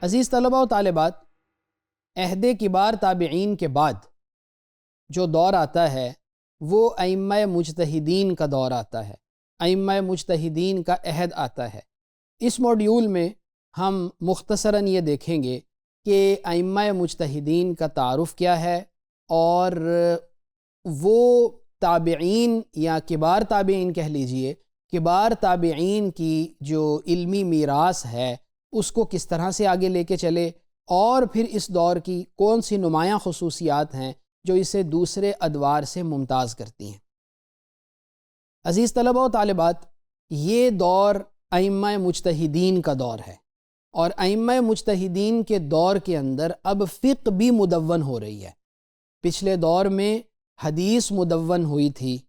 عزیز طلباء و طالبات، عہد کبار تابعین کے بعد جو دور آتا ہے وہ ائمہ مجتہدین کا دور آتا ہے، ائمہ مجتہدین کا عہد آتا ہے۔ اس موڈیول میں ہم مختصراً یہ دیکھیں گے کہ ائمہ مجتہدین کا تعارف کیا ہے اور وہ تابعین یا کبار تابعین کہہ لیجئے، کبار تابعین کی جو علمی میراث ہے اس کو کس طرح سے آگے لے کے چلے، اور پھر اس دور کی کون سی نمایاں خصوصیات ہیں جو اسے دوسرے ادوار سے ممتاز کرتی ہیں۔ عزیز طلباء و طالبات، یہ دور ائمہ مجتہدین کا دور ہے، اور ائمہ مجتہدین کے دور کے اندر اب فقہ بھی مدون ہو رہی ہے۔ پچھلے دور میں حدیث مدون ہوئی تھی،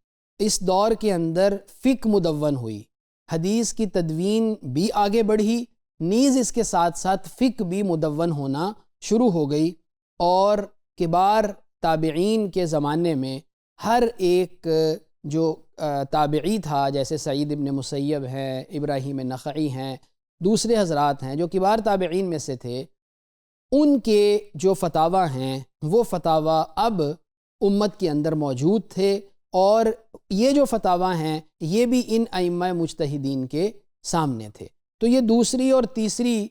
اس دور کے اندر فقہ مدون ہوئی، حدیث کی تدوین بھی آگے بڑھی، نیز اس کے ساتھ ساتھ فقہ بھی مدون ہونا شروع ہو گئی، اور کبار تابعین کے زمانے میں ہر ایک جو تابعی تھا، جیسے سعید ابن مسیب ہیں، ابراہیم نخعی ہیں، دوسرے حضرات ہیں جو کبار تابعین میں سے تھے، ان کے جو فتاویٰ ہیں وہ فتاویٰ اب امت کے اندر موجود تھے، اور یہ جو فتاویٰ ہیں یہ بھی ان ائمہ مجتہدین کے سامنے تھے۔ تو یہ دوسری اور تیسری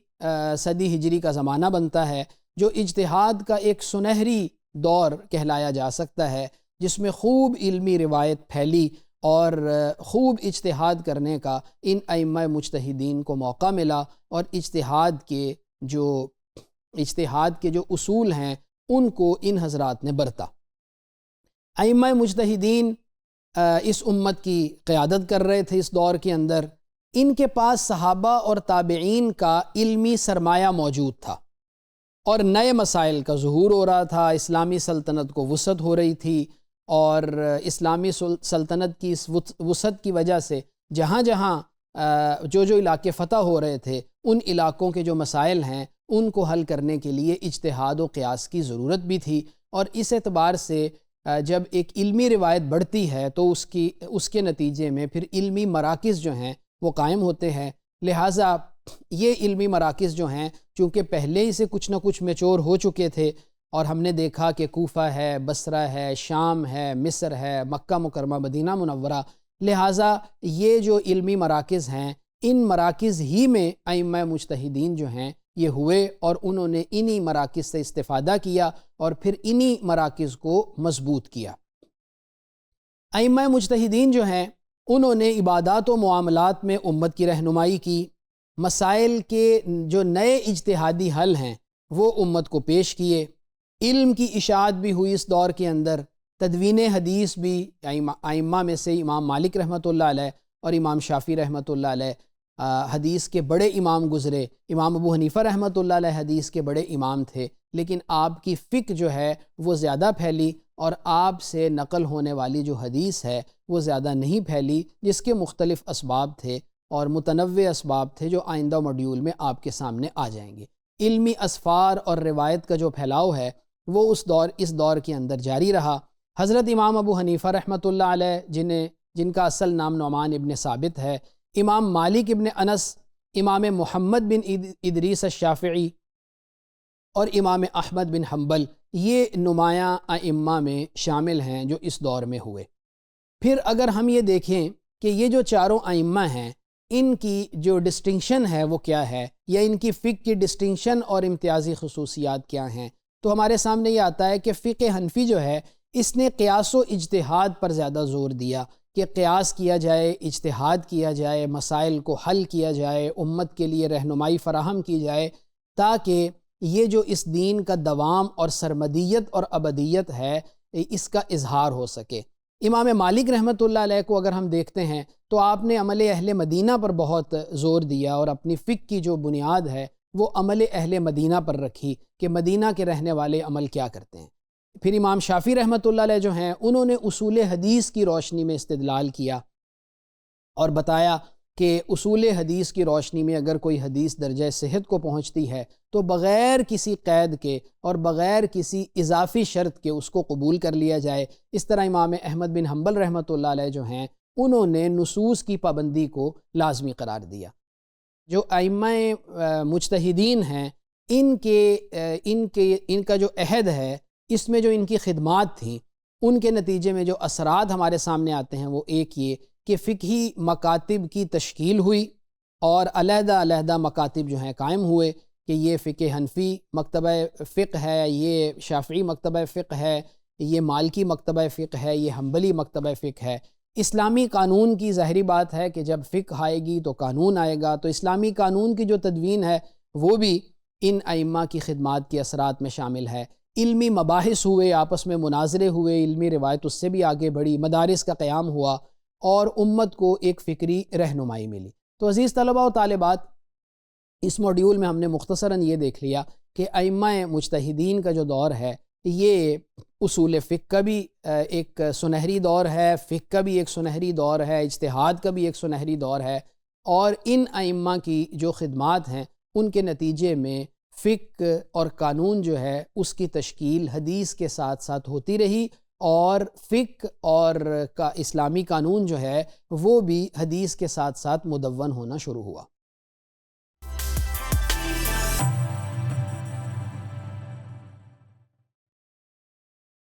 صدی ہجری کا زمانہ بنتا ہے جو اجتہاد کا ایک سنہری دور کہلایا جا سکتا ہے، جس میں خوب علمی روایت پھیلی اور خوب اجتہاد کرنے کا ان ائمہ مجتہدین کو موقع ملا، اور اجتہاد کے جو اصول ہیں ان کو ان حضرات نے برتا۔ ائمہ مجتہدین اس امت کی قیادت کر رہے تھے اس دور کے اندر، ان کے پاس صحابہ اور تابعین کا علمی سرمایہ موجود تھا، اور نئے مسائل کا ظہور ہو رہا تھا، اسلامی سلطنت کو وسعت ہو رہی تھی، اور اسلامی سلطنت کی اس وسعت کی وجہ سے جہاں جہاں جو علاقے فتح ہو رہے تھے ان علاقوں کے جو مسائل ہیں ان کو حل کرنے کے لیے اجتہاد و قیاس کی ضرورت بھی تھی، اور اس اعتبار سے جب ایک علمی روایت بڑھتی ہے تو اس کے نتیجے میں پھر علمی مراکز جو ہیں وہ قائم ہوتے ہیں۔ لہٰذا یہ علمی مراکز جو ہیں چونکہ پہلے ہی سے کچھ نہ کچھ میچور ہو چکے تھے، اور ہم نے دیکھا کہ کوفہ ہے، بصرہ ہے، شام ہے، مصر ہے، مکہ مکرمہ، مدینہ منورہ، لہٰذا یہ جو علمی مراکز ہیں ان مراکز ہی میں ائمہ مجتہدین جو ہیں یہ ہوئے، اور انہوں نے انہی مراکز سے استفادہ کیا اور پھر انہی مراکز کو مضبوط کیا۔ ائمہ مجتہدین جو ہیں انہوں نے عبادات و معاملات میں امت کی رہنمائی کی، مسائل کے جو نئے اجتہادی حل ہیں وہ امت کو پیش کیے، علم کی اشاعت بھی ہوئی اس دور کے اندر، تدوین حدیث بھی ائمہ میں سے امام مالک رحمۃ اللہ علیہ اور امام شافعی رحمۃ اللہ علیہ حدیث کے بڑے امام گزرے، امام ابو حنیفہ رحمۃ اللہ علیہ حدیث کے بڑے امام تھے، لیکن آپ کی فقہ جو ہے وہ زیادہ پھیلی، اور آپ سے نقل ہونے والی جو حدیث ہے وہ زیادہ نہیں پھیلی، جس کے مختلف اسباب تھے اور متنوع اسباب تھے جو آئندہ موڈیول میں آپ کے سامنے آ جائیں گے۔ علمی اسفار اور روایت کا جو پھیلاؤ ہے وہ اس دور کے اندر جاری رہا۔ حضرت امام ابو حنیفہ رحمۃ اللہ علیہ جن کا اصل نام نعمان ابن ثابت ہے، امام مالک ابن انس، امام محمد بن ادریس الشافعی اور امام احمد بن حنبل، یہ نمایاں ائمہ میں شامل ہیں جو اس دور میں ہوئے۔ پھر اگر ہم یہ دیکھیں کہ یہ جو چاروں ائمہ ہیں ان کی جو ڈسٹنکشن ہے وہ کیا ہے، یا ان کی فقہ کی ڈسٹنکشن اور امتیازی خصوصیات کیا ہیں، تو ہمارے سامنے یہ آتا ہے کہ فقہ حنفی جو ہے اس نے قیاس و اجتہاد پر زیادہ زور دیا کہ قیاس کیا جائے، اجتہاد کیا جائے، مسائل کو حل کیا جائے، امت کے لیے رہنمائی فراہم کی جائے، تاکہ یہ جو اس دین کا دوام اور سرمدیت اور ابدیت ہے اس کا اظہار ہو سکے۔ امام مالک رحمۃ اللہ علیہ کو اگر ہم دیکھتے ہیں تو آپ نے عمل اہل مدینہ پر بہت زور دیا، اور اپنی فقہ کی جو بنیاد ہے وہ عمل اہل مدینہ پر رکھی کہ مدینہ کے رہنے والے عمل کیا کرتے ہیں۔ پھر امام شافعی رحمۃ اللہ علیہ جو ہیں انہوں نے اصول حدیث کی روشنی میں استدلال کیا اور بتایا کہ اصول حدیث کی روشنی میں اگر کوئی حدیث درجہ صحت کو پہنچتی ہے تو بغیر کسی قید کے اور بغیر کسی اضافی شرط کے اس کو قبول کر لیا جائے۔ اس طرح امام احمد بن حنبل رحمۃ اللہ علیہ جو ہیں انہوں نے نصوص کی پابندی کو لازمی قرار دیا۔ جو ائمہ مجتہدین ہیں ان کا جو عہد ہے اس میں جو ان کی خدمات تھیں ان کے نتیجے میں جو اثرات ہمارے سامنے آتے ہیں وہ ایک یہ کہ فقہی مکاتب کی تشکیل ہوئی اور علیحدہ علیحدہ مکاتب جو ہیں قائم ہوئے کہ یہ فقہ حنفی مکتبہ فقہ ہے، یہ شافعی مکتبہ فقہ ہے، یہ مالکی مکتبہ فقہ ہے، یہ حنبلی مکتبہ فقہ ہے۔ اسلامی قانون کی ظاہری بات ہے کہ جب فقہ آئے گی تو قانون آئے گا، تو اسلامی قانون کی جو تدوین ہے وہ بھی ان ائمہ کی خدمات کے اثرات میں شامل ہے۔ علمی مباحث ہوئے، آپس میں مناظرے ہوئے، علمی روایت اس سے بھی آگے بڑھی، مدارس کا قیام ہوا اور امت کو ایک فکری رہنمائی ملی۔ تو عزیز طلباء و طالبات، اس موڈیول میں ہم نے مختصراً یہ دیکھ لیا کہ ائمہ مجتہدین کا جو دور ہے یہ اصول فقہ کا بھی ایک سنہری دور ہے، فقہ کا بھی ایک سنہری دور ہے، اجتہاد کا بھی ایک سنہری دور ہے، اور ان ائمہ کی جو خدمات ہیں ان کے نتیجے میں فقہ اور قانون جو ہے اس کی تشکیل حدیث کے ساتھ ساتھ ہوتی رہی، اور فقہ اور اسلامی قانون جو ہے وہ بھی حدیث کے ساتھ ساتھ مدون ہونا شروع ہوا۔